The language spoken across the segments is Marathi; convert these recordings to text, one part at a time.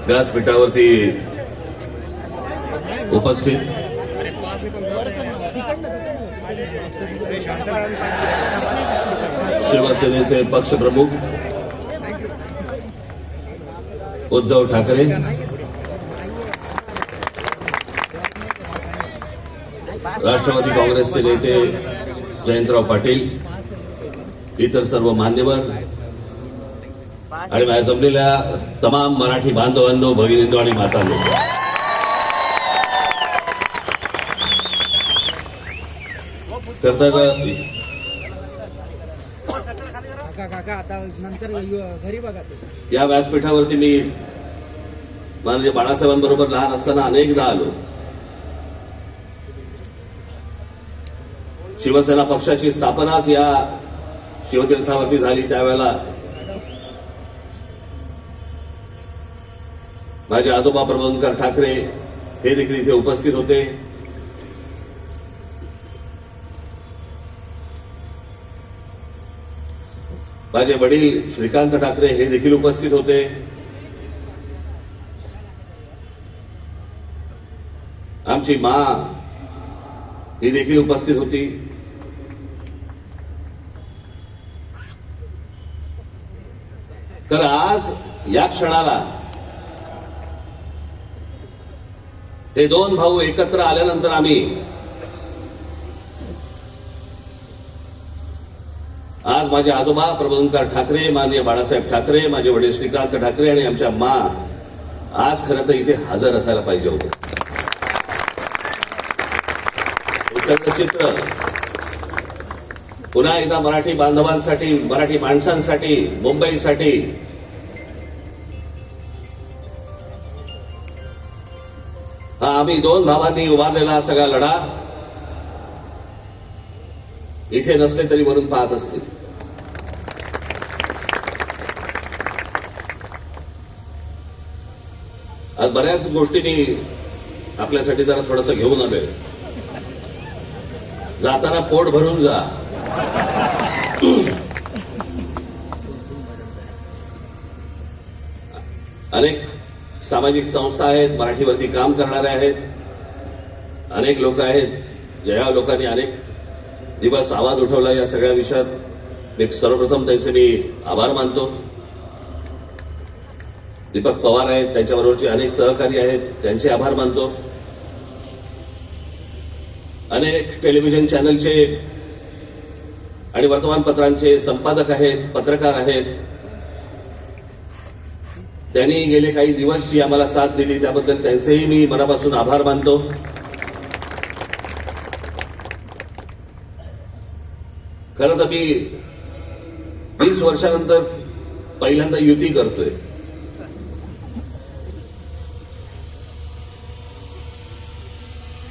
व्यासपीठावरती उपस्थित शिवसेनेचे पक्षप्रमुख उद्धव ठाकरे, राष्ट्रवादी काँग्रेसचे नेते जयंतराव पाटील, इतर सर्व मान्यवर आणि माझ्या जमलेल्या तमाम मराठी बांधवांनो, भगिनींनो आणि मातांनो, तर या व्यासपीठावरती मी माननीय बाळासाहेबांबरोबर लहान असताना अनेकदा आलो. शिवसेना पक्षाची स्थापनाच या शिवतीर्थावरती झाली. त्यावेळेला माझे आजोबा प्रबोधनकार ठाकरे हे देखील इथे उपस्थित होते. माझे वडील श्रीकांत ठाकरे हे देखील उपस्थित होते. आमची माँ ही देखील उपस्थित होती. तर आज या क्षणाला हे दोन भाऊ एकत्र आल्यानंतर आम्ही आज माझे आजोबा प्रबोधनकार ठाकरे, माननीय बाळासाहेब ठाकरे, माझे वडील श्रीकांत ठाकरे आणि आमच्या माँ आज खरं तर इथे हजर असायला पाहिजे होते. हे सगळं चित्र पुन्हा एकदा मराठी बांधवांसाठी, मराठी माणसांसाठी, मुंबईसाठी हा आम्ही दोन भावांनी उभारलेला हा सगळा लढा इथे नसले तरी वरून पाहत असतील. आज बऱ्याच गोष्टींनी आपल्यासाठी जरा थोडंसं घेऊन आलोय. जाताना पोट भरून जा. अनेक सामाजिक संस्था आहेत, मराठीवरती काम करणारे आहेत, अनेक लोक आहेत, ज्या लोकांनी अनेक दिवस आवाज उठवला या सगळ्या विषयात. मी सर्वप्रथम त्यांचे मी आभार मानतो. दीपक पवार आहेत, त्यांच्याबरोबरचे अनेक सहकारी आहेत, त्यांचे आभार मानतो. अनेक टेलिव्हिजन चॅनलचे आणि वर्तमानपत्रांचे संपादक आहेत, पत्रकार आहेत, त्यांनी गेले काही दिवस जी आम्हाला साथ दिली त्याबद्दल त्यांचेही मी मनापासून आभार मानतो. खरं तर मी 20 वर्षानंतर पहिल्यांदा युती करतोय.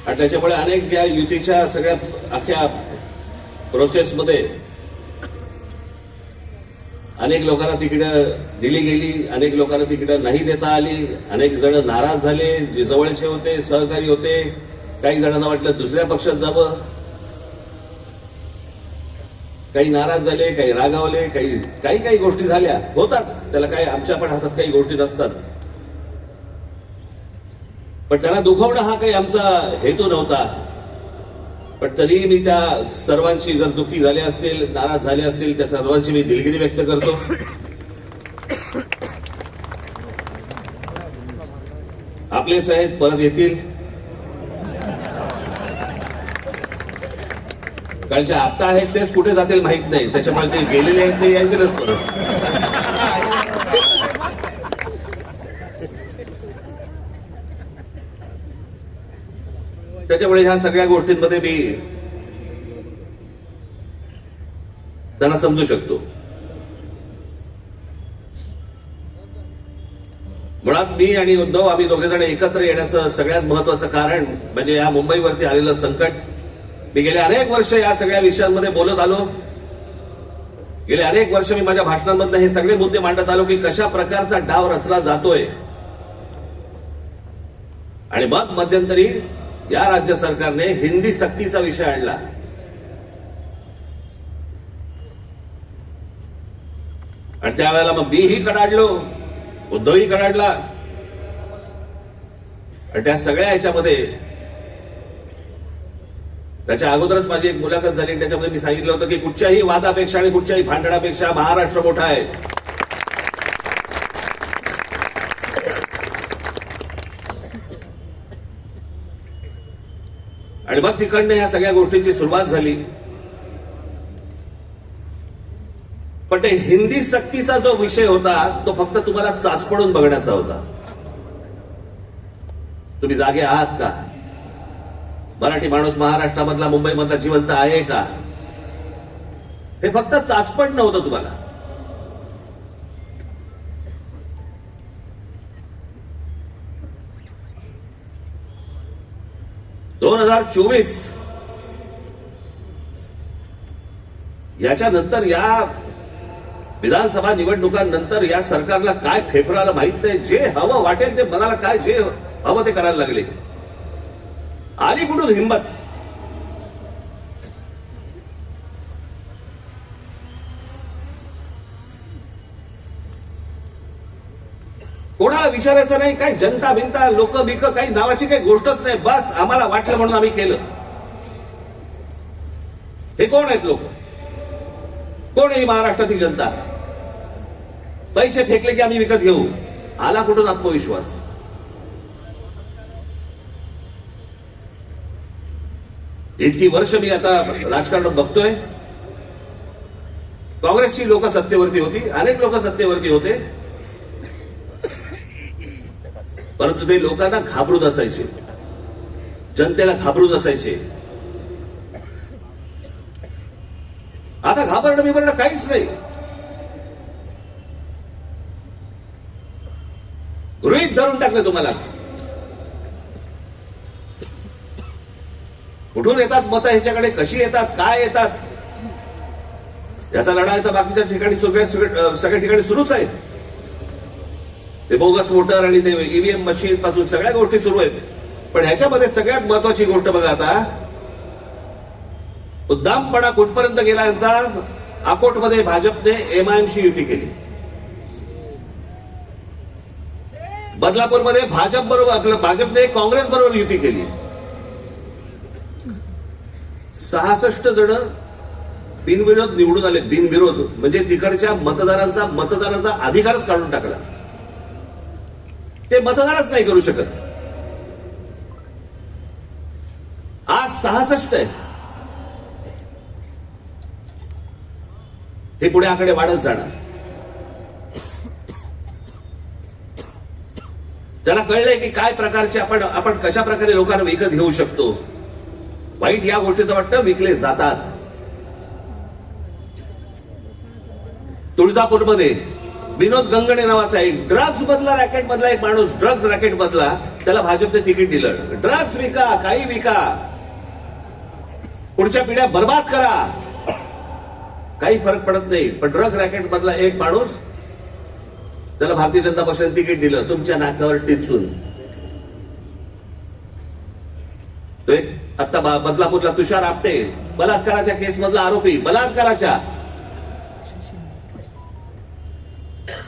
आणि त्याच्यामुळे अनेक या युतीच्या सगळ्या अख्ख्या प्रोसेसमध्ये अनेक लोकांना तिकीटं दिली गेली, अनेक लोकांना तिकीटं नाही देता आली, अनेक जण नाराज झाले, जे जवळचे होते, सहकारी होते. काही जणांना वाटलं दुसऱ्या पक्षात जावं, काही नाराज झाले, काही रागावले, काही गोष्टी झाल्या, होतात. त्याला काय आमच्या पण हातात काही गोष्टी नसतात. पण त्यांना दुखवणं हा काही आमचा हेतू नव्हता. पण तरी मी त्या सर्वांची जर दुःखी झाले असतील, नाराज झाले असतील, त्या सर्वांची मी दिलगिरी व्यक्त करतो. आपलेच आहेत, परत येतील. कारण जे आता आहेत तेच कुठे जातील माहित नाही. त्याच्यामुळे ते गेलेले आहेत ते येतीलच परत. त्याच्यामुळे ह्या सगळ्या गोष्टींमध्ये मी त्यांना समजू शकतो. मुळात मी आणि उद्धव आम्ही दोघे जण एकत्र येण्याचं सगळ्यात महत्वाचं कारण म्हणजे या मुंबईवरती आलेलं संकट. मी गेले अनेक वर्ष या सगळ्या विषयांमध्ये बोलत आलो. गेले अनेक वर्ष मी माझ्या भाषणांमधून हे सगळे मुद्दे मांडत आलो की कशा प्रकारचा डाव रचला जातोय. आणि मग मध्यंतरी या राज्य सरकारने हिंदी सक्तीचा विषय आणला. आणि त्यावेळेला मग मीही कडाडलो, उद्धवही कडाडला. आणि त्या सगळ्या ह्याच्यामध्ये त्याच्या अगोदरच माझी एक मुलाखत झाली, त्याच्यामध्ये मी सांगितलं होतं की कुठच्याही वादापेक्षा आणि कुठच्याही भांडणापेक्षा महाराष्ट्र मोठा आहे. आणि मग तिकडनं ह्या सगळ्या गोष्टींची सुरुवात झाली. पण ते हिंदी सक्तीचा जो विषय होता तो फक्त तुम्हाला चाचपडून बघण्याचा होता. तुम्ही जागे आहात का? मराठी माणूस महाराष्ट्रामधला मुंबईमधला जिवंत आहे का? हे फक्त चाचपड नव्हतं तुम्हाला. याच्यानंतर या विधानसभा निवडणुकांनंतर या सरकारला काय फेफराला माहित नाही. जे हवं वाटेल ते मनाला काय जे हवं ते करायला लागले. आली कुठून हिंमत? कोणाला विचारायचं नाही. काही जनता बिनता लोक बिक काही नावाची काही गोष्टच नाही. बस आम्हाला वाटलं म्हणून आम्ही केलं. हे कोण आहेत लोक? कोण आहे महाराष्ट्रातील जनता? पैसे फेकले की आम्ही विकत घेऊ. आला कुठून आत्मविश्वास? इतकी वर्ष मी आता राजकारण बघतोय. काँग्रेसची लोक सत्तेवरती होती, अनेक लोक सत्तेवरती होते, परंतु ते लोकांना घाबरून असायचे, जनतेला घाबरून असायचे. आता घाबरणं बिबरणं काहीच नाही. गृहीत धरून टाकलं तुम्हाला. कुठून येतात मतं, ह्याच्याकडे कशी येतात, काय येतात, याचा लढा तर बाकीच्या ठिकाणी सगळ्या ठिकाणी सुरूच आहे. ते बोगस वोटर आणि ते ईव्हीएम मशीन पासून सगळ्या गोष्टी सुरू आहेत. पण ह्याच्यामध्ये सगळ्यात महत्वाची गोष्ट बघा, आता उद्दामपणा कुठपर्यंत गेला यांचा. अकोटमध्ये भाजपने एमआयएमशी युती केली. बदलापूरमध्ये भाजपने काँग्रेस बरोबर युती केली. 66 जण बिनविरोध निवडून आले. बिनविरोध म्हणजे तिकडच्या मतदारांचा अधिकारच काढून टाकला. ते मतदानच नाही करू शकत. आज 66 आहेत. हे पुढे आकडे वाढत जाणार. त्याला कळलंय की काय प्रकारचे आपण कशा प्रकारे लोकांना विकत घेऊ शकतो. वाईट या गोष्टीचं वाटतं विकले जातात. तुळजापूरमध्ये विनोद गंगणे नावाचा एक ड्रग्ज मधला रॅकेट मधला एक माणूस, ड्रग्ज रॅकेट मधला, त्याला भाजपने तिकीट दिलं. ड्रग्ज विका, काही विका, पुढच्या पिढ्या बर्बाद करा, काही फरक पडत नाही. पण ड्रग रॅकेट मधला एक माणूस, त्याला भारतीय जनता पक्षाने तिकीट दिलं तुमच्या नाकावर टिचून. आता बदलापूरला तुषार आपटे, बलात्काराच्या केस मधला आरोपी, बलात्काराच्या,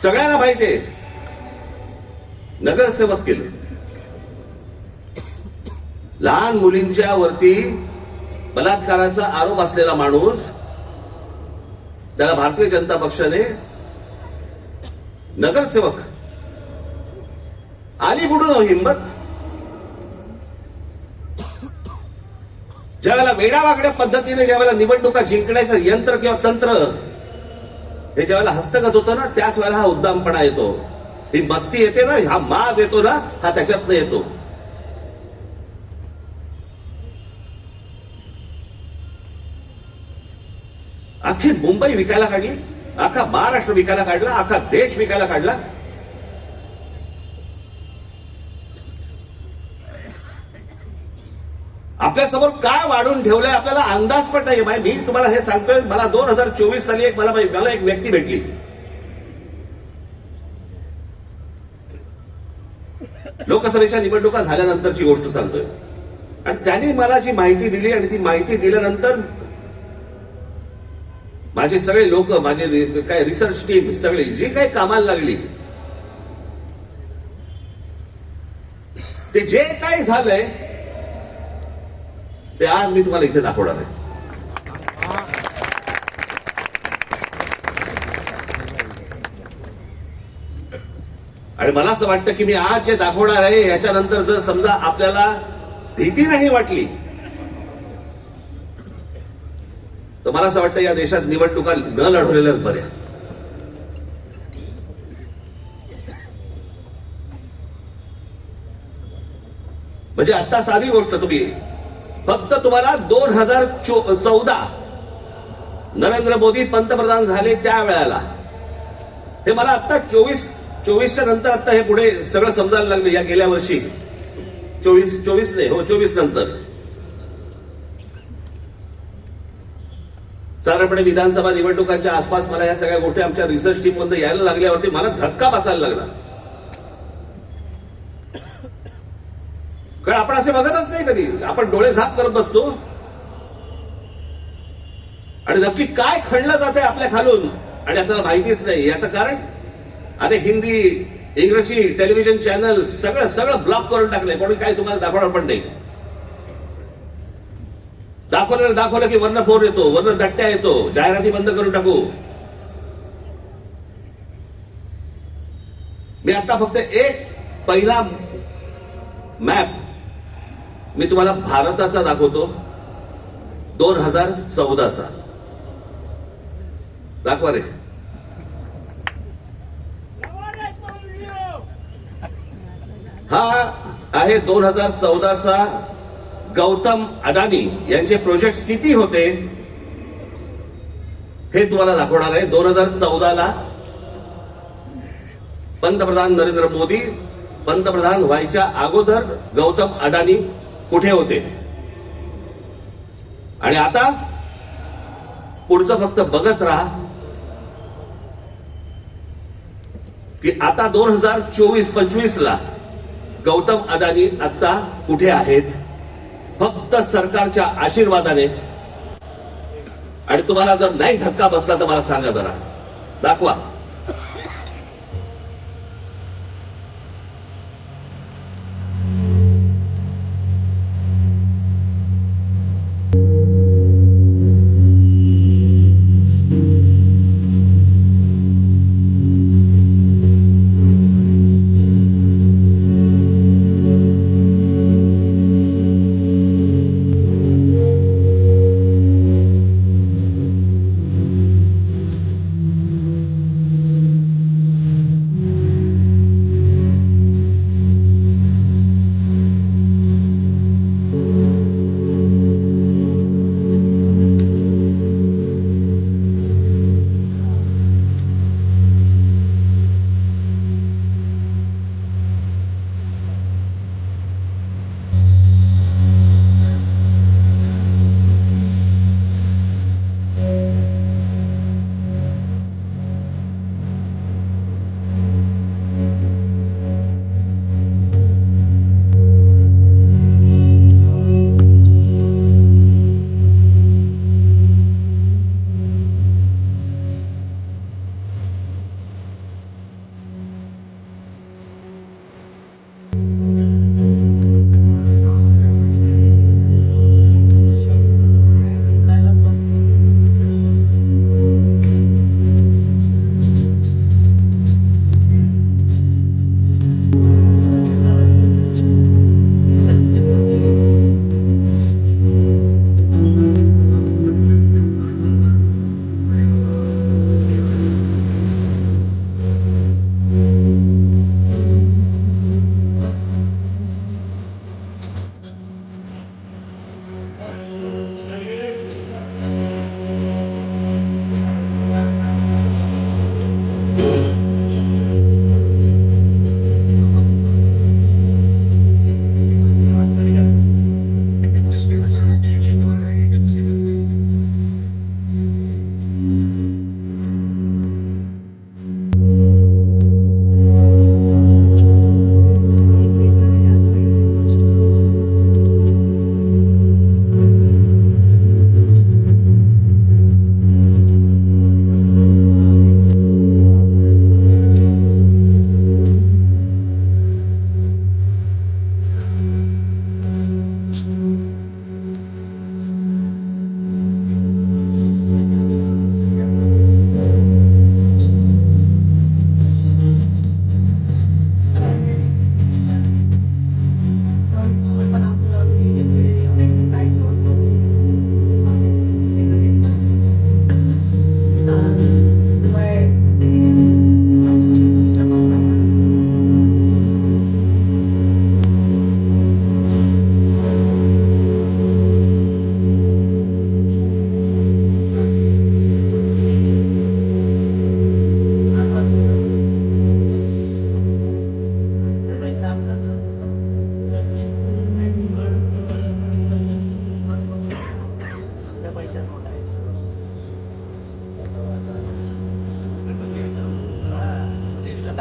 सगळ्यांना माहितीये, नगरसेवक केलं. लहान मुलींच्या वरती बलात्काराचा आरोप असलेला माणूस, त्याला भारतीय जनता पक्षाने नगरसेवक. आली कुठून हिंमत? ज्यावेळेला वेडावाकड्या पद्धतीने ज्यावेळेला निवडणुका जिंकण्याचं यंत्र किंवा तंत्र हे ज्यावेळेला हस्तगत होतं ना, त्याच वेळेला हा उद्दामपणा येतो, ही मस्ती येते ना, हा माज येतो ना, हा त्याच्यातनं येतो. अख्खी मुंबई विकायला काढली, अख्खा महाराष्ट्र विकायला काढला, अख्खा देश विकायला काढला. आपल्यासमोर काय वाढून ठेवलंय आपल्याला अंदाज पण नाही. मी तुम्हाला हे सांगतोय, मला 2024 साली मला एक व्यक्ती भेटली. लोकसभेच्या निवडणुका झाल्यानंतरची गोष्ट सांगतोय. आणि त्यांनी मला जी माहिती दिली, आणि ती माहिती दिल्यानंतर माझे सगळे लोक, माझे काय रिसर्च टीम सगळी जी काही कामाला लागली, ते जे काही झालंय ते आज मी तुम्हाला इथे दाखवणार आहे. आणि मला असं वाटतं की मी आज जे दाखवणार आहे याच्यानंतर जर समजा आपल्याला भीती नाही वाटली तर मला असं वाटतं या देशात निवडणुका न लढवलेल्याच बऱ्या. म्हणजे आता साधी गोष्ट, तुम्ही फक्त तुम्हाला 2014 नरेंद्र मोदी पंतप्रधान झाले त्या वेळेला, हे मला आता 24च्या नंतर आता हे पुढे सगळं समजायला लागलं. या गेल्या वर्षी 24 नाही, हो 24 नंतर साधारणपणे विधानसभा निवडणुकांच्या आसपास मला या सगळ्या गोष्टी आमच्या रिसर्च टीम मध्ये यायला लागल्यावरती मला धक्का बसायला लागला. कारण आपण असे बघतच नाही कधी, आपण डोळे झाक करत बसतो आणि नक्की काय खणलं जाते आपल्या खालून आणि आपल्याला माहितीच नाही. याचं कारण अनेक हिंदी इंग्रजी टेलिव्हिजन चॅनल सगळं ब्लॉक करून टाकले. कोणी काय तुम्हाला दाखवणार पण नाही. दाखवलं की वर्ण फोन येतो, वर्ण दट्ट्या येतो, जाहिराती बंद करून टाकू. मी आता फक्त एक पहिला मॅप मी तुम्हाला भारताचा दाखवतो, 2014चा. दाखवा रे. हा आहे 2014चा गौतम अडानी यांचे प्रोजेक्ट्स किती होते हे तुम्हाला दाखवणार आहे. 2014ला पंतप्रधान नरेंद्र मोदी पंतप्रधान व्हायच्या अगोदर गौतम अडानी कुठे होते आणि आता पुढचं फक्त बघत राहा की आता 2024-25 ला गौतम अडानी आता कुठे आहेत. फक्त सरकारच्या आशीर्वादाने. आणि तुम्हाला जर नाही धक्का बसला तर मला सांगा जरा, दाखवा. हे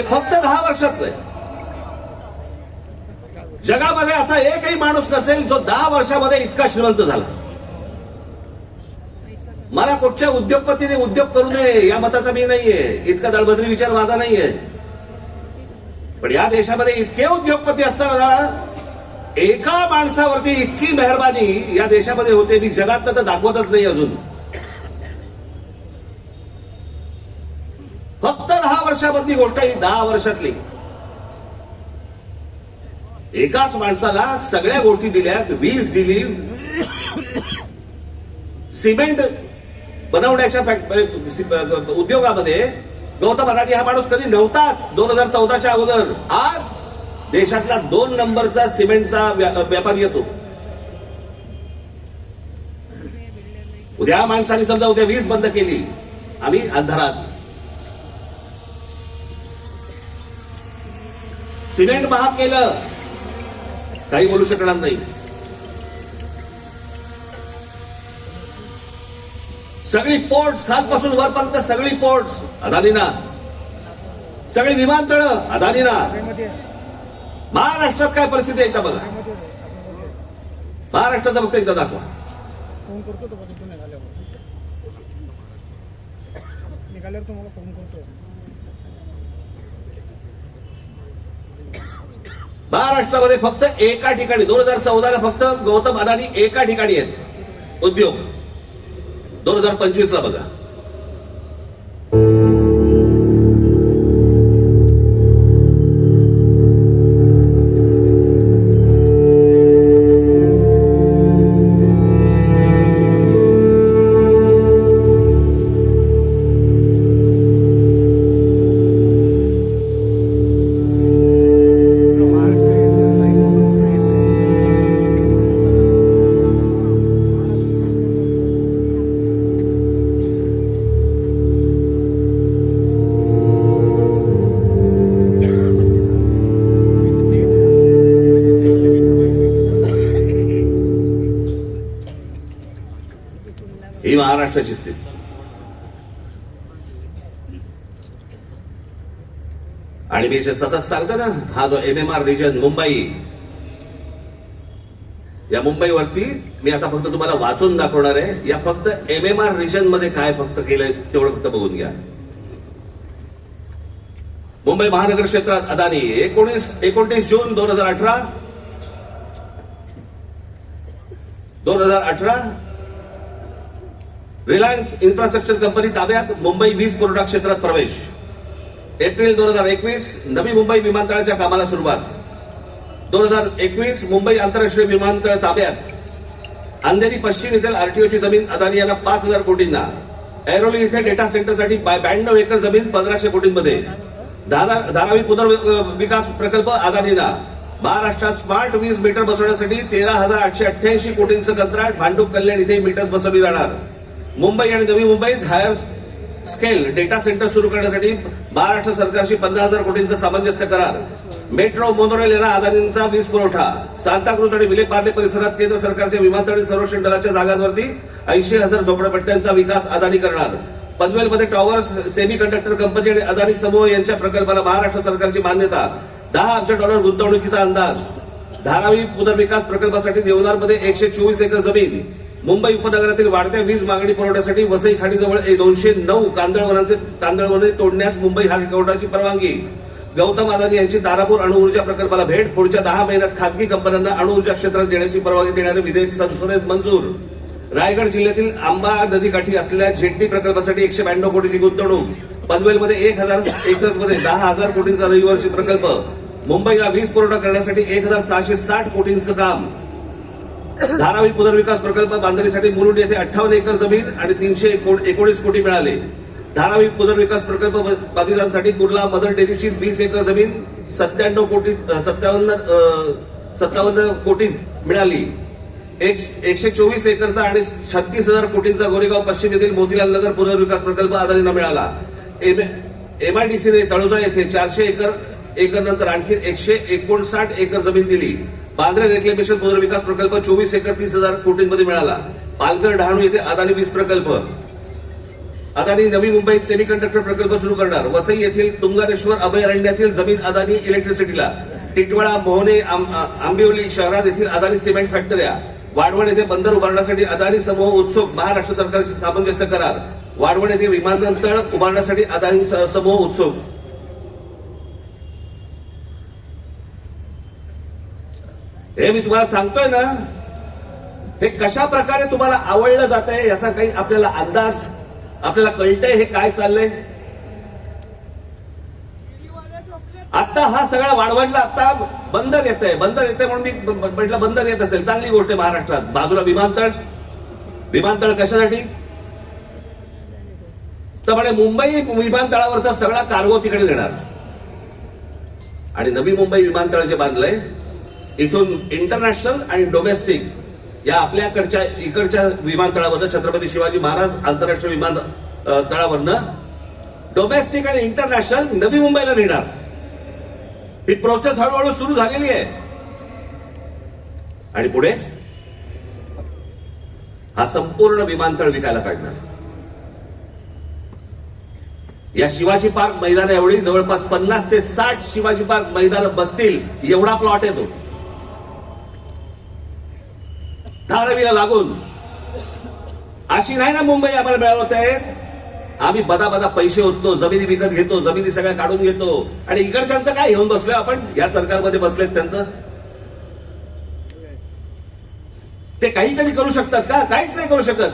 फक्त 10 वर्षातलं आहे. जगामध्ये असा एकही माणूस नसेल जो 10 वर्षामध्ये इतका श्रीमंत झाला. मला कुठच्या उद्योगपतीने उद्योग करू नये या मताचा मी नाहीये, इतका दळभद्री विचार माझा नाहीये. पण या देशामध्ये इतके उद्योगपती असताना एका माणसावरती इतकी मेहरबानी या देशामध्ये होते, मी जगात तर दाखवतच नाही अजून. फक्त 10 वर्षामधली गोष्ट ही 10 वर्षातली. एकाच माणसाला सगळ्या गोष्टी दिल्यात. वीज दिली, सिमेंट बनवण्याच्या उद्योगामध्ये गौतम अदानी हा माणूस कधी नव्हताच 2014च्या अगोदर. आज देशातला 2 नंबरचा सिमेंटचा व्यापारी येतो. उद्या माणसाने समजा उद्या वीज बंद केली, आम्ही अंधारात. सिमेंट महाग केलं, काही बोलू शकणार नाही. सगळी पोर्ट्स खालपासून वरपर्यंत सगळी पोर्ट्स अदानीना, सगळी विमानतळं अदानीना. महाराष्ट्रात काय परिस्थिती आहे एकदा बघा. महाराष्ट्राचं फक्त एकदा दाखवा. फोन करतो तो तिथून निघाल्यावर तुम्हाला फोन करतो. महाराष्ट्रामध्ये फक्त एका ठिकाणी 2014ला फक्त गौतम अदानी एका ठिकाणी आहेत उद्योग. 2025ला बघा. ही महाराष्ट्राची स्थिती. आणि मी जे सतत सांगतो ना, हा जो MMR रिजन मुंबई, या मुंबईवरती मी आता फक्त तुम्हाला वाचून दाखवणार आहे. या फक्त MMR रिजन मध्ये काय फक्त केलंय तेवढं फक्त बघून घ्या. मुंबई महानगर क्षेत्रात अदानी 29 जून 2018 रिलायन्स इन्फ्रास्ट्रक्चर कंपनी ताब्यात मुंबई वीज पुरवठा क्षेत्रात प्रवेश. एप्रिल 2021 नवी मुंबई विमानतळाच्या कामाला सुरुवात. 2021 मुंबई आंतरराष्ट्रीय विमानतळ ताब्यात. अंधेरी पश्चिम येथील आरटीओची जमीन अदानी यांना 5,000 कोटींना. ऐरोली इथे डेटा सेंटरसाठी 92 एकर जमीन 1,500 कोटींमध्ये. धारावी पुनर्विकास प्रकल्प अदानींना. महाराष्ट्रात स्मार्ट वीज मीटर बसवण्यासाठी 13,888 कोटींचं कंत्राट. भांडूप कल्याण इथे मीटर्स बसवली जाणार. मुंबई आणि नवी मुंबईत हायर स्केल डेटा सेंटर सुरू करण्यासाठी महाराष्ट्र सरकारशी 15,000 कोटींचा सामंजस्य करार. मेट्रो मोनोरेल यांना अदानींचा वीज पुरवठा. सांताक्रूज आणि विलेपार्ले परिसरात केंद्र सरकारच्या विमानतळ संरक्षण दलाच्या जागांवरती 80,000 झोपडपट्ट्यांचा विकास अदानी करणार. पनवेलमध्ये टॉवर्स सेमी कंडक्टर कंपनी आणि अदानी समूह यांच्या प्रकल्पाला महाराष्ट्र सरकारची मान्यता. $10 अब्ज गुंतवणुकीचा अंदाज. धारावी पुनर्विकास प्रकल्पासाठी देवदारमध्ये 124 एकर जमीन. मुंबई उपनगरातील वाढत्या वीज मागणी पुरवठ्यासाठी वसई खाडीजवळ 209 कांदळवने तोडण्यास मुंबई हायकोर्टाची परवानगी. गौतम अदानी यांची तारापूर अणुऊर्जा प्रकल्पाला भेट. पुढच्या 10 महिन्यात खासगी कंपन्यांना अणुऊर्जा क्षेत्रात देण्याची परवानगी देणारे विधेयक संसदेत मंजूर. रायगड जिल्ह्यातील आंबा नदीकाठी असलेल्या जेट्टी प्रकल्पासाठी 192 कोटीची गुंतवणूक. पनवेलमध्ये 1,000 एकर्समध्ये 10,000 कोटींचा रहिवासी प्रकल्प. मुंबईला वीज पुरवठा करण्यासाठी 1,660 कोटींचं काम. धारावी पुनर्विकास प्रकल्प बांधणीसाठी मुरुड येथे 58 एकर जमीन आणि 319 कोटी मिळाले. धारावी पुनर्विकास प्रकल्प बाधितांसाठी कुर्ला मदर डेअरीची 20 एकर जमीन 57 कोटी मिळाली. 124 एकरचा आणि 36,000 कोटींचा गोरेगाव पश्चिम येथील मोतीलाल नगर पुनर्विकास प्रकल्प अदानींना मिळाला. MIDCने तळोजा येथे 400 एकर एकर नंतर आणखी 159 एकर जमीन दिली. बांद्रा रेक्लेमेशन पुनर्विकास प्रकल्प 24 एकर 30,000 कोटींमध्ये मिळाला. पालघर डहाणू येथे अदानी वीज प्रकल्प. अदानी नवी मुंबईत सेमीकंडक्टर प्रकल्प सुरू करणार. वसई येथील तुंगारेश्वर अभयारण्यातील जमीन अदानी इलेक्ट्रिसिटीला. टिटवाळा मोहने आंबिवली शहरात येथील अदानी सिमेंट फॅक्टऱ्या. वाढवण येथे बंदर उभारण्यासाठी अदानी समूह उत्सुक. महाराष्ट्र सरकारशी सामंजस्य करार. वाढवण येथे विमानतळ उभारण्यासाठी अदानी समूह उत्सुक. हे मी तुम्हाला सांगतोय ना, हे कशा प्रकारे तुम्हाला आवडलं जात आहे याचा काही आपल्याला अंदाज, आपल्याला कळतंय हे काय चाललंय. आता हा सगळा वाढवणला आता बंदर येत आहे म्हणून मी म्हटलं बंदर येत असेल चांगली गोष्ट आहे. महाराष्ट्रात बाजूला विमानतळ कशासाठी तर म्हणे मुंबई विमानतळावरचा सगळा कार्गो तिकडे देणार. आणि नवी मुंबई विमानतळ जे बांधलंय इथून इंटरनॅशनल आणि डोमेस्टिक या आपल्याकडच्या इकडच्या विमानतळावरनं छत्रपती शिवाजी महाराज आंतरराष्ट्रीय विमानतळावरनं डोमेस्टिक आणि इंटरनॅशनल नवी मुंबईला नेणार. ही प्रोसेस हळूहळू सुरू झालेली आहे. आणि पुढे हा संपूर्ण विमानतळ विकायला काढणार. या शिवाजी पार्क मैदान एवढी जवळपास 50 ते 60 शिवाजी पार्क मैदान बसतील एवढा प्लॉट आहे तो. धारावीला लागून अशी नाही ना मुंबई आम्हाला मिळवत आहेत. आम्ही बदा पैसे होतो, जमिनी विकत घेतो, जमिनी सगळ्या काढून घेतो. आणि इकडच्यांचं काय घेऊन बसलोय आपण, या सरकारमध्ये बसलेत त्यांचं. ते काहीतरी करू शकतात का? काहीच नाही करू शकत.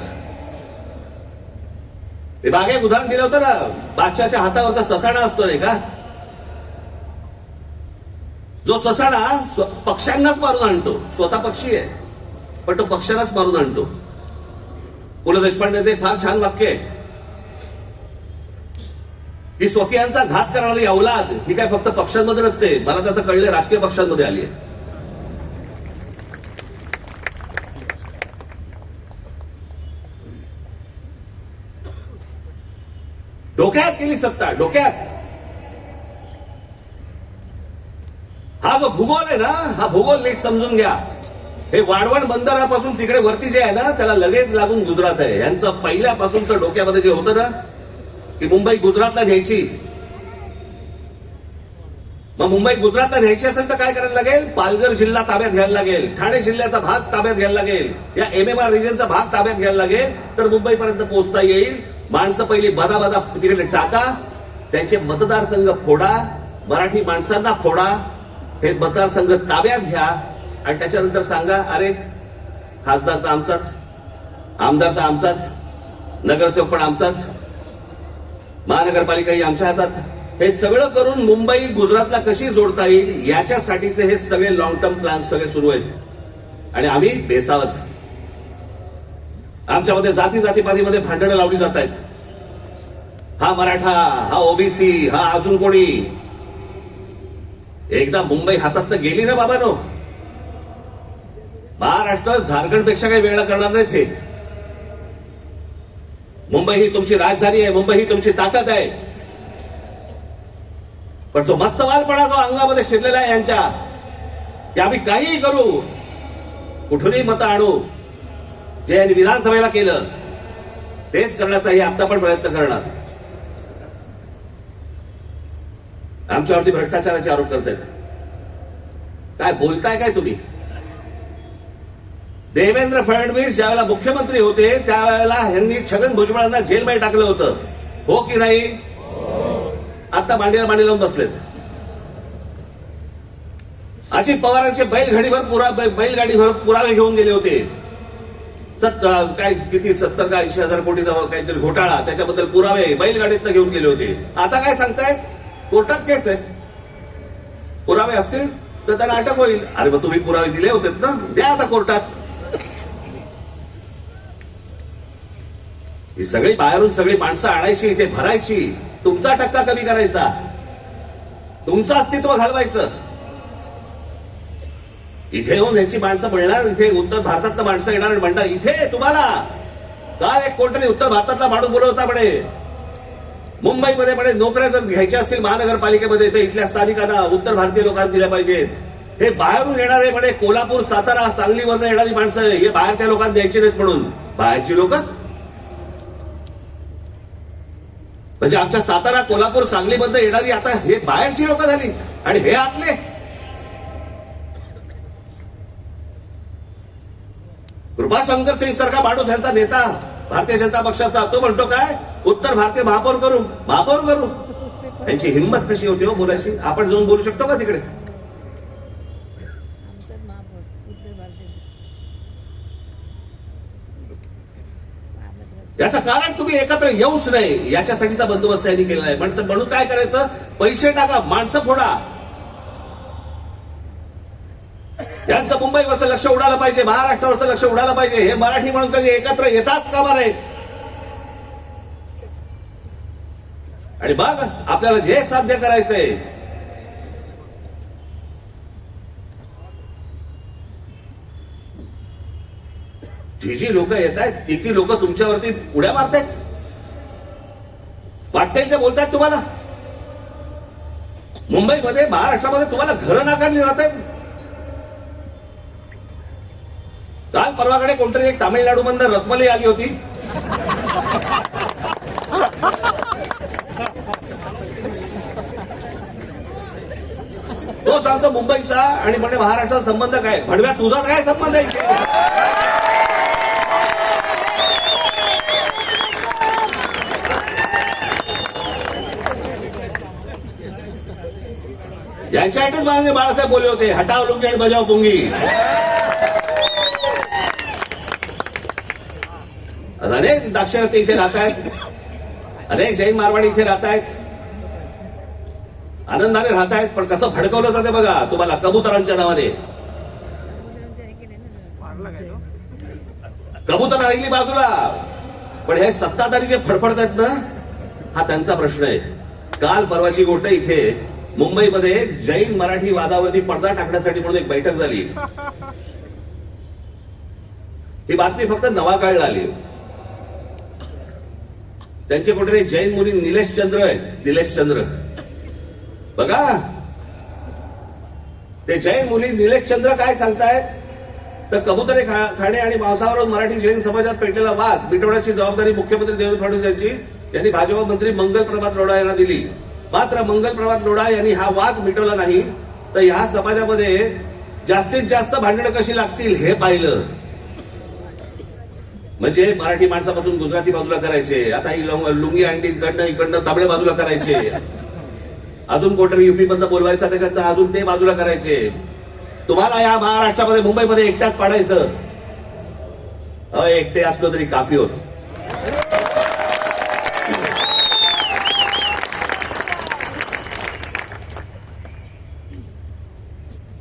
ते मागे एक उदाहरण दिलं होतं ना, बादशाच्या हातावरचा ससाणा असतो नाही का, जो ससाणा पक्ष्यांनाच मारून आणतो. स्वतः पक्षी आहे पण तो पक्ष्यांनाच मारून आणतो. पु ल देशपांडेचं एक फार छान वाक्य आहे की स्वकीयांचा घात करणारी औलाद ही काय फक्त पक्षांमध्ये नसते. मला तर आता कळले राजकीय पक्षांमध्ये आली आहे. डोक्यात केली सत्ता, डोक्यात. हा जो भूगोल आहे ना, हा भूगोल नीट समजून घ्या. हे वाढवण बंदरापासून तिकडे वरती जे आहे ना त्याला लगेच लागून गुजरात आहे. यांचं पहिल्यापासूनचं डोक्यामध्ये जे होतं ना की मुंबई गुजरातला न्यायची. मग मुंबई गुजरातला न्यायची असेल तर काय करायला लागेल, पालघर जिल्हा ताब्यात घ्यायला लागेल, ठाणे जिल्ह्याचा भाग ताब्यात घ्यायला लागेल, या MMR रिजनचा भाग ताब्यात घ्यायला लागेल, तर मुंबईपर्यंत पोहोचता येईल. माणसं पहिली बदा तिकडे टाका, त्यांचे मतदारसंघ फोडा, मराठी माणसांना फोडा, हे मतदारसंघ ताब्यात घ्या आणि त्याच्यानंतर सांगा अरे खासदार तर आमचाच, आमदार तर आमचाच, नगरसेवक पण आमचाच, महानगरपालिकाही आमच्या हातात. हे सगळं करून मुंबई गुजरातला कशी जोडता येईल याच्यासाठीचे हे सगळे लॉंग टर्म प्लॅन सगळे सुरू आहेत. आणि आम्ही बेसावत, आमच्यामध्ये जातीपातीमध्ये भांडणं लावली जात आहेत. हा मराठा, हा ओबीसी, हा अजून कोणी. एकदा मुंबई हातात तर गेली ना बाबांनो. महाराष्ट्र झारखंडपेक्षा काही वेगळं करणार नाहीत. हे मुंबई ही तुमची राजधानी आहे, मुंबई ही तुमची ताकद आहे. पण जो मस्तवालपणा जो अंगामध्ये शिरलेला आहे यांच्या, की आम्ही काहीही करू, कुठूनही मतं आणू, जे यांनी विधानसभेला केलं तेच करण्याचाही आता पण प्रयत्न करणार. आमच्यावरती भ्रष्टाचाराचे आरोप करतायत. काय बोलताय काय तुम्ही? देवेंद्र फडणवीस ज्यावेळेला मुख्यमंत्री होते त्यावेळेला यांनी छगन भुजबळांना जेलमध्ये टाकलं होतं, हो की नाही? आता मांडीला मांडी लावून बसलेत. अजित पवारांचे बैलगाडीभर पुरावे घेऊन गेले होते. काय किती 70 का 80,000 कोटीचा काहीतरी घोटाळा, त्याच्याबद्दल पुरावे बैलगाडीतनं घेऊन गेले होते. आता काय सांगताय, कोर्टात केस आहे, पुरावे असतील तर त्यांना अटक होईल. अरे मग तुम्ही पुरावे दिले होते ना, द्या आता कोर्टात. ही सगळी बाहेरून सगळी माणसं आणायची, इथे भरायची, तुमचा टक्का कमी करायचा, तुमचं अस्तित्व घालवायचं. इथे येऊन यांची माणसं मिळणार, इथे उत्तर भारतातलं माणसं येणार आणि म्हणणार इथे तुम्हाला काय एक कोणतरी उत्तर भारतातला माणूस बोलवता म्हणे, मुंबईमध्ये म्हणे नोकऱ्या जर घ्यायच्या असतील महानगरपालिकेमध्ये तर इथल्या स्थानिकांना, उत्तर भारतीय लोकांना दिल्या पाहिजेत. हे बाहेरून येणारे म्हणे कोल्हापूर, सातारा, सांगलीवरनं येणारी माणसं हे बाहेरच्या लोकांना द्यायची नाहीत म्हणून. बाहेरची लोक म्हणजे आमच्या सातारा, कोल्हापूर, सांगलीमधनं येणारी आता हे बाहेरची लोक झाली आणि हे आतले. कृपाशंकर सिंग सारखा माणूस यांचा नेता भारतीय जनता पक्षाचा, तो म्हणतो काय उत्तर भारतीय महापौर करू. त्यांची हिंमत कशी होती हो बोलायची. आपण जाऊन बोलू शकतो का तिकडे? याचं कारण तुम्ही एकत्र येऊच नाही याच्यासाठीचा बंदोबस्त यांनी केलेला आहे. म्हणून काय करायचं, पैसे टाका, माणसं फोडा. यांचं मुंबईवरचं लक्ष उडालं पाहिजे, महाराष्ट्रावरचं लक्ष उडालं पाहिजे. हे मराठी म्हणून कधी एकत्र येताच कामा नाहीत. आणि मग आपल्याला जे साध्य करायचंय जी लोक येत आहेत ती लोक तुमच्यावरती उड्या मारतायत. वाटतेल ते बोलतायत तुम्हाला. मुंबईमध्ये, महाराष्ट्रामध्ये तुम्हाला घरं नाकारली जात आहेत. काल परवाकडे कोणतरी एक तामिळनाडूमधून रसमलाई आली होती. तो सांगतो मुंबईचा आणि म्हणजे महाराष्ट्राचा संबंध काय. भडव्या तुझा काय संबंध आहे इथे? यांच्यासाठीच माननीय बाळासाहेब बोलले होते, हटाव लुंगी आणि बजाव पुंगी. अनेक दाक्षिणात्य इथे राहत आहेत, अनेक जैन मारवाडी इथे राहत आहेत, आनंदाने राहत आहेत. पण कसं भडकवलं जाते बघा तुम्हाला कबुतरांच्या नावाने. कबुतर राहिली बाजूला, पण हे सत्ताधारी जे फडफडत आहेत ना, हा त्यांचा प्रश्न आहे. काल परवाची गोष्ट, इथे मुंबईमध्ये जैन मराठी वादावरती पडदा टाकण्यासाठी म्हणून एक बैठक झाली. ही बातमी फक्त नवाकाळला आली. त्यांचे कुठे जैन मुली निलेश चंद्र आहेत, निलेश चंद्र बघा. ते जैन मुली निलेश चंद्र काय सांगतायत तर कबुतरे खाणे आणि मांसावर मराठी जैन समाजात पेटलेला वाद मिटवण्याची जबाबदारी मुख्यमंत्री देवेंद्र फडणवीस यांनी भाजपा मंत्री मंगल प्रभात लोढा यांना दिली. मात्र मंगल प्रभात लोढा यांनी हा वाद मिटवला नाही तर ह्या समाजामध्ये जास्तीत जास्त भांडणं कशी लागतील हे पाहिलं. म्हणजे मराठी माणसापासून गुजराती बाजूला करायचे, आता ही लुंगी अंडी इकडनं तांबडे बाजूला करायचे, अजून कोणतरी युपी मधनं बोलवायचा त्याच्यात अजून ते बाजूला करायचे. तुम्हाला या महाराष्ट्रामध्ये, मुंबईमध्ये एकट्यात पाडायचं. एकटे असलो तरी काफी होत.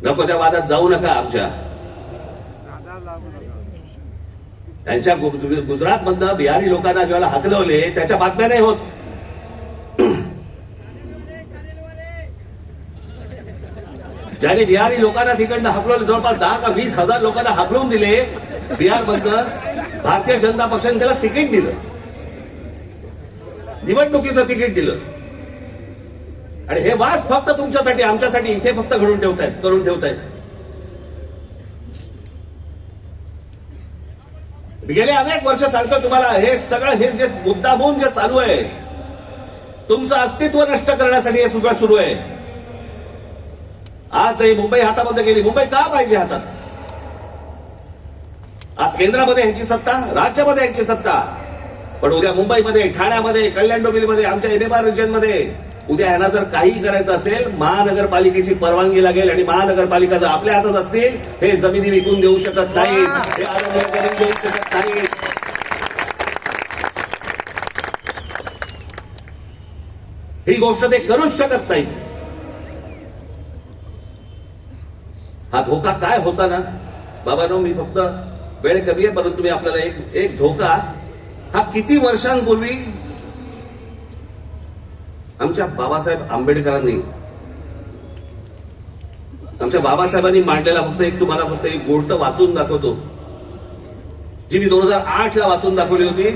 नको त्या वादात जाऊ नका. आमच्या त्यांच्या गुजरात मधनं बिहारी लोकांना ज्याला हकलवले त्याच्या बातम्या नाही होत. ज्याने बिहारी लोकांना तिकडनं हकलवले, जवळपास 10 का 20 हजार लोकांना हकलवून दिले बिहारमधनं, भारतीय जनता पक्षाने त्याला तिकीट दिलं, निवडणुकीचं तिकीट दिलं. आणि हे वाद फक्त तुमच्यासाठी, आमच्यासाठी इथे फक्त करून ठेवतायत. गेले अनेक वर्ष सांगतो तुम्हाला, हे सगळं हे जे मुद्दामून जे चालू आहे, तुमचं अस्तित्व नष्ट करण्यासाठी हे सगळं सुरू आहे. आज ही मुंबई हातामध्ये गेली. मुंबई का पाहिजे हातात? आज केंद्रामध्ये यांची सत्ता, राज्यामध्ये यांची सत्ता, पण उद्या मुंबईमध्ये, ठाण्यामध्ये, कल्याण डोंबिवलीमध्ये, आमच्या एमएमआर रिजनमध्ये उद्या यांना जर काही करायचं असेल, महानगरपालिकेची परवानगी लागेल. आणि महानगरपालिका जर आपल्या हातात असतील, हे जमिनी विकून देऊ शकत नाहीत, हे जमीन देऊ शकत नाहीत. ही गोष्ट ते करूच शकत नाहीत. हा धोका काय होता ना बाबांनो, मी फक्त वेळ कमी आहे परंतु मी आपल्याला एक धोका, हा किती वर्षांपूर्वी आमच्या बाबासाहेब आंबेडकरांनी, आमच्या बाबासाहेबांनी मांडलेला तुम्हाला फक्त एक गोष्ट वाचून दाखवतो, जी मी 2008 ला वाचून दाखवली होती.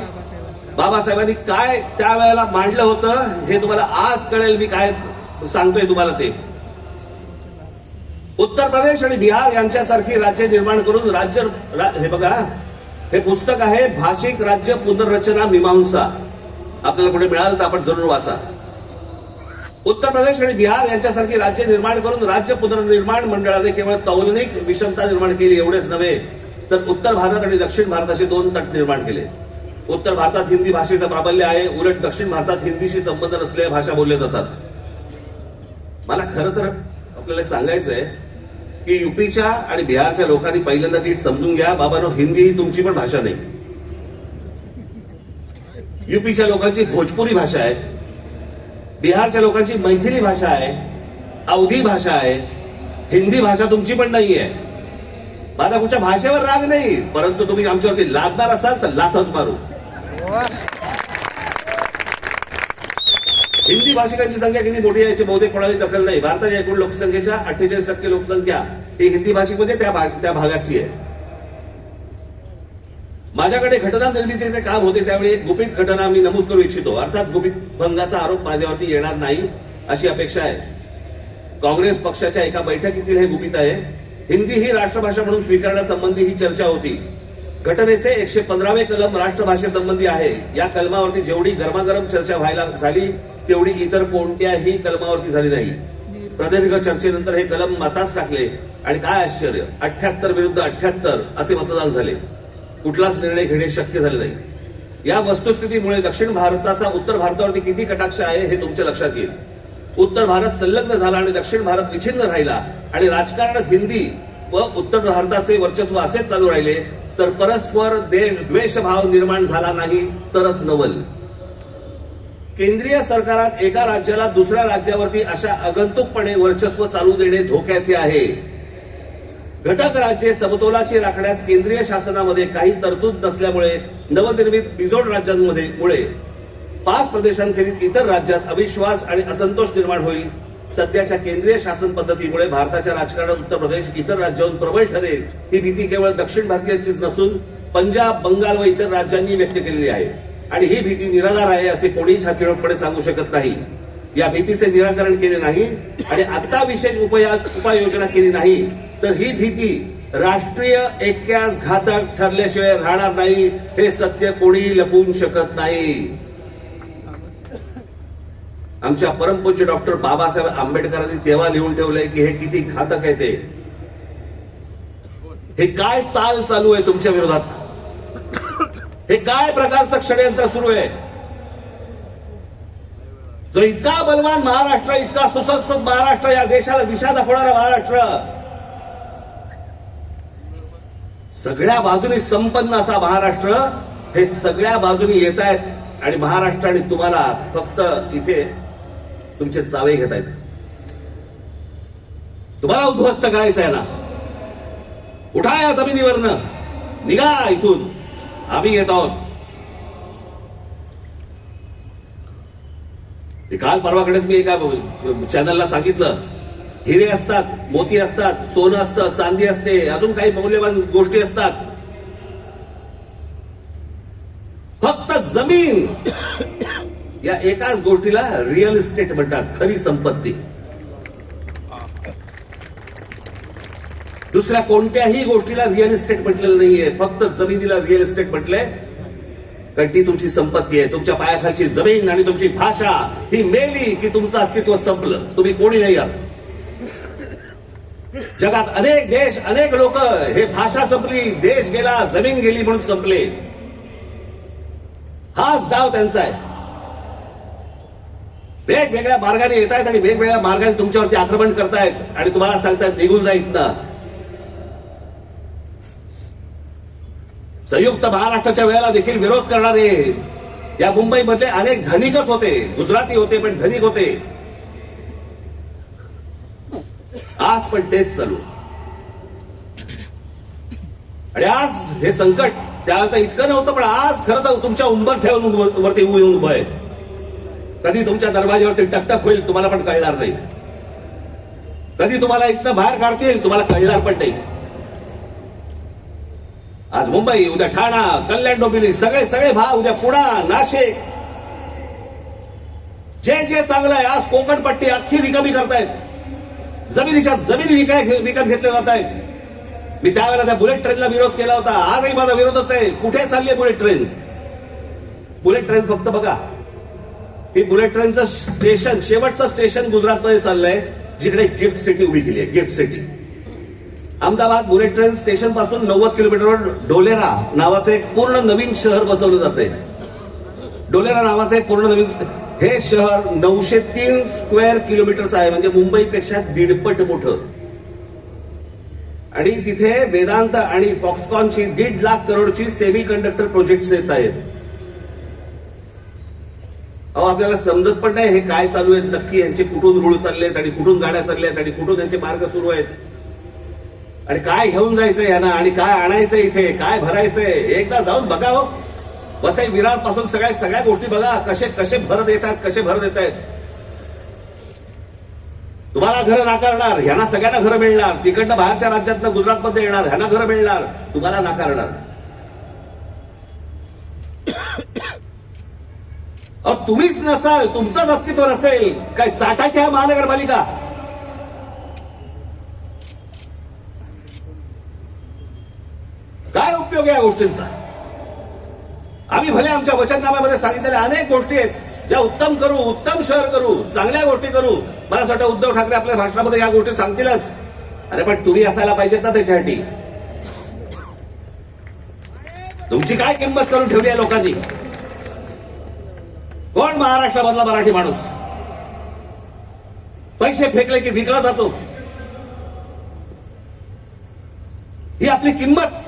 बाबासाहेबांनी काय त्यावेळेला मांडलं होतं हे तुम्हाला आज कळेल. मी काय सांगतोय तुम्हाला ते. उत्तर प्रदेश आणि बिहार यांच्यासारखी राज्य निर्माण करून हे बघा, हे पुस्तक आहे भाषिक राज्य पुनर्रचना मीमांसा. आपल्याला कुठे मिळालं तर आपण जरूर वाचा. उत्तर प्रदेश आणि बिहार यांच्यासारखी राज्य निर्माण करून राज्य पुनर्निर्माण मंडळाने केवळ तौलनिक विषमता निर्माण केली एवढेच नव्हे तर उत्तर भारत आणि दक्षिण भारताचे दोन तट निर्माण केले. उत्तर भारतात हिंदी भाषेचं प्राबल्य आहे, उलट दक्षिण भारतात हिंदीशी संबंध नसलेल्या भाषा बोलल्या जातात. मला खरं तर आपल्याला सांगायचं आहे की युपीच्या आणि बिहारच्या लोकांनी पहिल्यांदा नीट समजून घ्या, बाबांनो, हिंदी ही तुमची पण भाषा नाही. युपीच्या लोकांची भोजपुरी भाषा आहे, बिहारच्या लोकांची मैथिली भाषा आहे, अवधी भाषा आहे. हिंदी भाषा तुमची पण नाहीये. माझा कुठच्या भाषेवर राग नाही, परंतु तुम्ही आमच्यावरती लादणार असाल तर लाथच मारू. हिंदी भाषिकांची संख्या किती मोठी आहे याची बहुतेक कोणाला दखल नाही. भारताच्या एकूण लोकसंख्येच्या 48% लोकसंख्या ही हिंदी भाषिकमध्ये त्या भागाची आहे. माझ्याकडे घटना निर्मितीचे काम होते त्यावेळी एक गुपित घटना मी नमूद करू इच्छितो. अर्थात गुपित भंगाचा आरोप माझ्यावरती येणार नाही अशी अपेक्षा आहे. काँग्रेस पक्षाच्या एका बैठकीतील हे गुपित आहे. हिंदी ही राष्ट्रभाषा म्हणून स्वीकारण्यासंबंधी ही चर्चा होती. घटनेचे 115वे कलम राष्ट्रभाषेसंबंधी आहे. या कलमावरती जेवढी गरमागरम चर्चा व्हायला झाली तेवढी इतर कोणत्याही कलमावरती झाली नाही. प्रदीर्घ चर्चेनंतर हे कलम मतास टाकले आणि काय आश्चर्य, 78 विरुद्ध 78 असे मतदान झाले. कुठलाच निर्णय घेणे शक्य झाले नाही. या वस्तुस्थितीमुळे दक्षिण भारताचा उत्तर भारतावरती किती कटाक्ष आहे हे तुमच्या लक्षात येईल. उत्तर भारत संलग्न झाला आणि दक्षिण भारत विच्छिन्न राहिला आणि राजकारणात हिंदी व उत्तर भारताचे वर्चस्व असेच चालू राहिले तर परस्पर द्वेषभाव निर्माण झाला नाही तरच नवल. केंद्रीय सरकारात एका राज्याला दुसऱ्या राज्यावरती अशा आगंतुकपणे वर्चस्व चालू देणे धोक्याचे आहे. घटक राज्ये समतोलाची राखण्यास केंद्रीय शासनामध्ये काही तरतूद नसल्यामुळे नवनिर्मित बिजोड राज्यांमुळे 5 प्रदेशांखेरीज इतर राज्यात अविश्वास आणि असंतोष निर्माण होईल. सध्याच्या केंद्रीय शासन पद्धतीमुळे भारताच्या राजकारणात उत्तर प्रदेश इतर राज्यांहून प्रबळ ठरेल ही भीती केवळ दक्षिण भारतीयांचीच नसून पंजाब, बंगाल व इतर राज्यांनी व्यक्त केलेली आहे आणि ही भीती निराधार आहे असे कोणीही छातीरोटपणे सांगू शकत नाही. या भीतीचे निराकरण केले नाही आणि आता विशेष उपाययोजना केली नाही तर ही भीती राष्ट्रीय ऐक्यास घातक ठरल्याशिवाय राहणार नाही. हे सत्य कोणीही लपवू शकत नाही. आमच्या परमपूज्य डॉक्टर बाबासाहेब आंबेडकरांनी तेव्हा लिहून ठेवलंय की हे किती घातक आहे ते. हे काय चाल चालू आहे तुमच्या विरोधात, हे काय प्रकारचं षडयंत्र सुरू आहे. जो इतका बलवान महाराष्ट्र, इतका सुसंस्कृत महाराष्ट्र, या देशाला दिशा दाखवणारा महाराष्ट्र, सगळ्या बाजूनी संपन्न असा महाराष्ट्र, हे सगळ्या बाजूनी येत आहेत आणि महाराष्ट्र आणि तुम्हाला फक्त इथे तुमचे चावे घेत आहेत. तुम्हाला उद्ध्वस्त करायचं आहे ना. उठा या जमिनीवरनं, निघा इथून, आम्ही येत आहोत. काल परवाकडेच मी एका चॅनलला सांगितलं, हिरे असतात, मोती असतात, सोनं असतं, चांदी असते, अजून काही मौल्यवान गोष्टी असतात. फक्त जमीन या एकाच गोष्टीला रिअल इस्टेट म्हणतात, खरी संपत्ती. दुसऱ्या कोणत्याही गोष्टीला रिअल इस्टेट म्हटलेलं नाहीये, फक्त जमिनीला रिअल इस्टेट म्हटलंय. कारण ती तुमची संपत्ती आहे. तुमच्या पायाखालची जमीन आणि तुमची भाषा ही मेली की तुमचं अस्तित्व संपलं. तुम्ही कोणी नाही आहात. जगात अनेक देश, अनेक लोक, हे भाषा संपली, देश गेला, जमीन गेली म्हणून संपले. हाच डाव त्यांचा आहे. वेगवेगळ्या मार्गाने येत आहेत आणि वेगवेगळ्या मार्गाने तुमच्यावरती आक्रमण करतायत आणि तुम्हाला सांगतायत निघून जा इथनं. संयुक्त महाराष्ट्राच्या वेळेला देखील विरोध करणारे या मुंबईमध्ये अनेक धनिकच होते, गुजराती होते पण धनिक होते. आज पण तेच चालू. आणि आज हे संकट त्यावेळेला इतकं नव्हतं, पण आज खरं तर तुमच्या उंबरठ्यावरून वरती येऊन उभं आहे. कधी तुमच्या दरवाज्यावरती टकटक होईल तुम्हाला पण कळणार नाही. कधी तुम्हाला इथनं बाहेर काढतील तुम्हाला कळणार पण नाही. आज मुंबई, उद्या ठाणा, कल्याण डोंबिवली, सगळे सगळे भाव, उद्या पुणा, नाशिक, जे जे चांगलं आहे, आज कोकण पट्टी अख्खी रिकामी करतायत. जमिनीच्या जमिनी विकत घेतल्या जात आहेत. मी त्यावेळेला त्या बुलेट ट्रेनला विरोध केला होता. आजही माझा विरोधच आहे. कुठे चालली आहे बुलेट ट्रेन? बुलेट ट्रेन फक्त बघा, ही बुलेट ट्रेनचं स्टेशन, शेवटचं स्टेशन गुजरातमध्ये चाललंय, जिकडे गिफ्ट सिटी उभी केली आहे. Gift city Ahmedabad bullet train station पासून 90 किलोमीटरवर डोलेरा नावाचं एक पूर्ण नवीन शहर बसवलं जातंय. डोलेरा नावाचं एक पूर्ण नवीन हे शहर 903 स्क्वेअर किलोमीटरचं आहे, म्हणजे मुंबईपेक्षा 1.5 मोठं. आणि तिथे वेदांत आणि फॉक्सकॉनची 1.5 लाख करोडची सेमी कंडक्टर प्रोजेक्ट्स येत आहेत. अहो, आपल्याला समजत पण नाही हे काय चालू आहेत नक्की, यांचे कुठून रूळ चाललेत आणि कुठून गाड्या चालल्यात आणि कुठून त्यांचे मार्ग सुरू आहेत आणि काय घेऊन जायचंय यांना आणि काय आणायचंय, इथे काय भरायचंय. एकदा जाऊन बघा हो. वसई विरार पासून सगळ्या गोष्टी बघा, कसे कसे भरत येतात, कसे भरत येत आहेत. तुम्हाला घरं नाकारणार, ह्यांना सगळ्यांना घरं मिळणार. तिकडनं बाहेरच्या राज्यातनं गुजरातमध्ये येणार, ह्यांना घरं मिळणार, तुम्हाला नाकारणार. तुम्हीच नसाल, तुमचंच अस्तित्व नसेल, काय चाटाची आहे महानगरपालिका? काय उपयोग आहे या गोष्टींचा? आम्ही भले आमच्या वचननाम्यामध्ये सांगितलेल्या अनेक गोष्टी आहेत ज्या उत्तम करू, उत्तम शहर करू, चांगल्या गोष्टी करू. मला असं वाटतं उद्धव ठाकरे आपल्या भाषणामध्ये या गोष्टी सांगतीलच. अरे पण तुम्ही असायला पाहिजेत ना त्याच्यासाठी. तुमची काय किंमत करून ठेवली आहे लोकांनी? कोण महाराष्ट्रामधला मराठी माणूस पैसे फेकले की विकला जातो? ही आपली किंमत.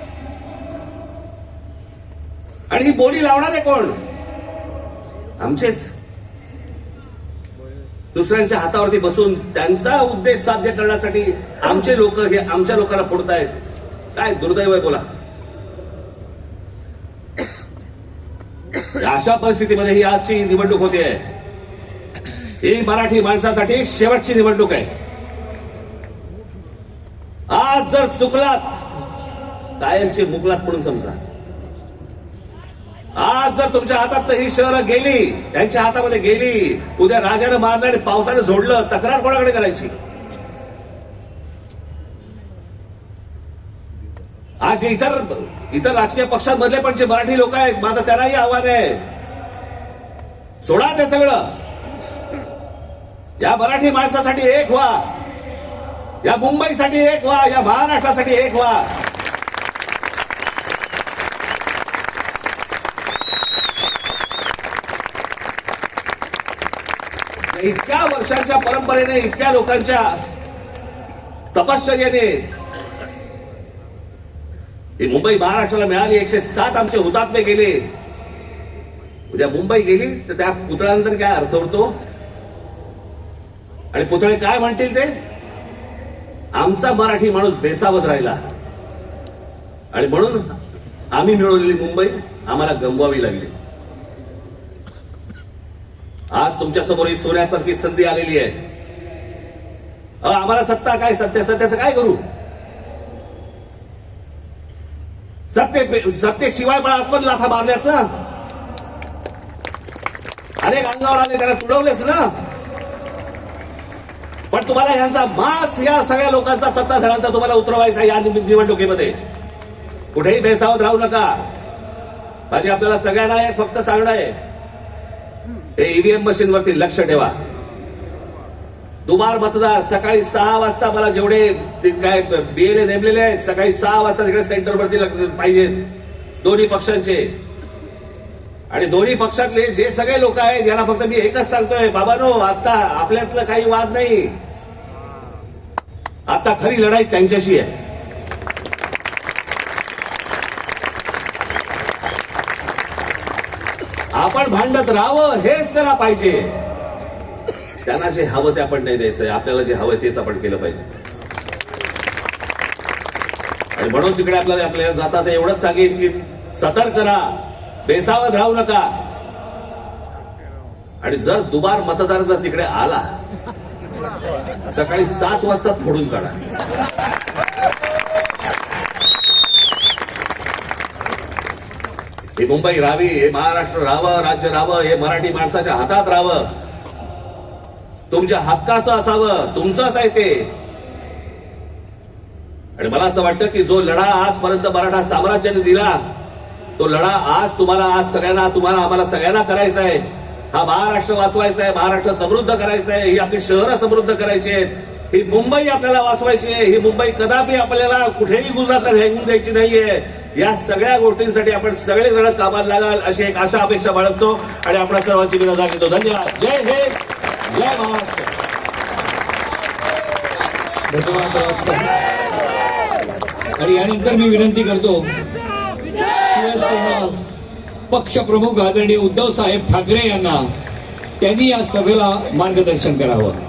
आणि ही बोली लावणारे कोण? आमचेच. दुसऱ्यांच्या हातावरती बसून त्यांचा उद्देश साध्य करण्यासाठी आमचे लोक हे आमच्या लोकांना फोडतायत. काय दुर्दैव आहे बोला. अशा परिस्थितीमध्ये ही आजची निवडणूक होते. ही मराठी माणसासाठी शेवटची निवडणूक आहे. आज जर चुकलात कायमची मुकलात म्हणून समजा. आज जर तुमच्या हातात ही शहरं गेली, त्यांच्या हातामध्ये गेली, उद्या राजानं मारलं आणि पावसानं झोडलं, तक्रार कोणाकडे करायची? आज इतर राजकीय पक्षांमधले पण जे मराठी लोक आहेत, माझं त्यांनाही आव्हान आहे, सोडा ते सगळं. या मराठी माणसासाठी एक व्हा, या मुंबईसाठी एक व्हा, या महाराष्ट्रासाठी एक व्हा. इतक्या वर्षांच्या परंपरेने, इतक्या लोकांच्या तपश्चर्याने ही मुंबई महाराष्ट्राला मिळाली. 107 आमचे हुतात्मे गेले. उद्या मुंबई गेली तर त्या पुतळ्यानंतर काय अर्थ उरतो? आणि पुतळे काय म्हणतील ते? आमचा मराठी माणूस बेसावत राहिला आणि म्हणून आम्ही मिळवलेली मुंबई आम्हाला गमवावी लागली. आज तुमच्या समोर ही सोन्यासारखी संधी आलेली आहे. आम्हाला सत्ता काय, सत्याचं काय करू? सत्तेशिवाय पण आपण लाथा मारल्यात ना. अनेक अंगावर आले, त्याला तुडवलेच ना. पण तुम्हाला ह्यांचा मास, या सगळ्या लोकांचा, सत्ताधाऱ्यांचा तुम्हाला उतरवायचा या निवडणुकीमध्ये. कुठेही बेसावत राहू नका. माझी आपल्याला सगळ्यांना एक फक्त सांगणं आहे, हे ईव्हीएम मशीनवरती लक्ष ठेवा. दुबार मतदार सकाळी 6 वाजता, मला जेवढे काय बीएलए नेमलेले आहेत, सकाळी 6 वाजता तिकडे सेंटरवरती पाहिजेत दोन्ही पक्षांचे. आणि दोन्ही पक्षातले जे सगळे लोक आहेत यांना फक्त मी एकच सांगतोय, बाबांनो, आता आपल्यातलं काही वाद नाही. आता खरी लढाई त्यांच्याशी आहे. आपण भांडत राहावं हेच त्याला पाहिजे. त्यांना जे हवं ते आपण नाही द्यायचंय. आपल्याला जे हवं तेच आपण केलं पाहिजे. आणि म्हणून तिकडे आपल्याला जाता ते एवढंच सांगेन की सतर्क राहा, बेसावत राहू नका. आणि जर दुबार मतदार जर तिकडे आला, सकाळी 7 वाजता फोडून काढा. ही मुंबई राहावी, हे महाराष्ट्र राहावं, राज्य राहावं, हे मराठी माणसाच्या हातात राहावं, तुमच्या हक्काचं असावं, तुमचंच आहे ते. आणि मला असं वाटतं की जो लढा आजपर्यंत मराठा साम्राज्याने दिला, तो लढा आज सगळ्यांना, तुम्हाला, आम्हाला सगळ्यांना करायचा आहे. हा महाराष्ट्र वाचवायचा आहे, महाराष्ट्र समृद्ध करायचा आहे, ही आपली शहरं समृद्ध करायची आहेत, ही मुंबई आपल्याला वाचवायची आहे. ही मुंबई कदापि आपल्याला कुठेही गुजरातला राहून द्यायची नाहीये. या सगळ्या गोष्टींसाठी आपण सगळेजण कामाला लागाल अशी एक आशा अपेक्षा बाळगतो आणि आपल्या सर्वांची मी रजा घेतो. धन्यवाद. जय हिंद, जय महाराष्ट्र. धन्यवाद. आणि यानंतर मी विनंती करतो शिवसेना पक्षप्रमुख आदरणीय उद्धव साहेब ठाकरे यांना, त्यांनी या सभेला मार्गदर्शन करावं.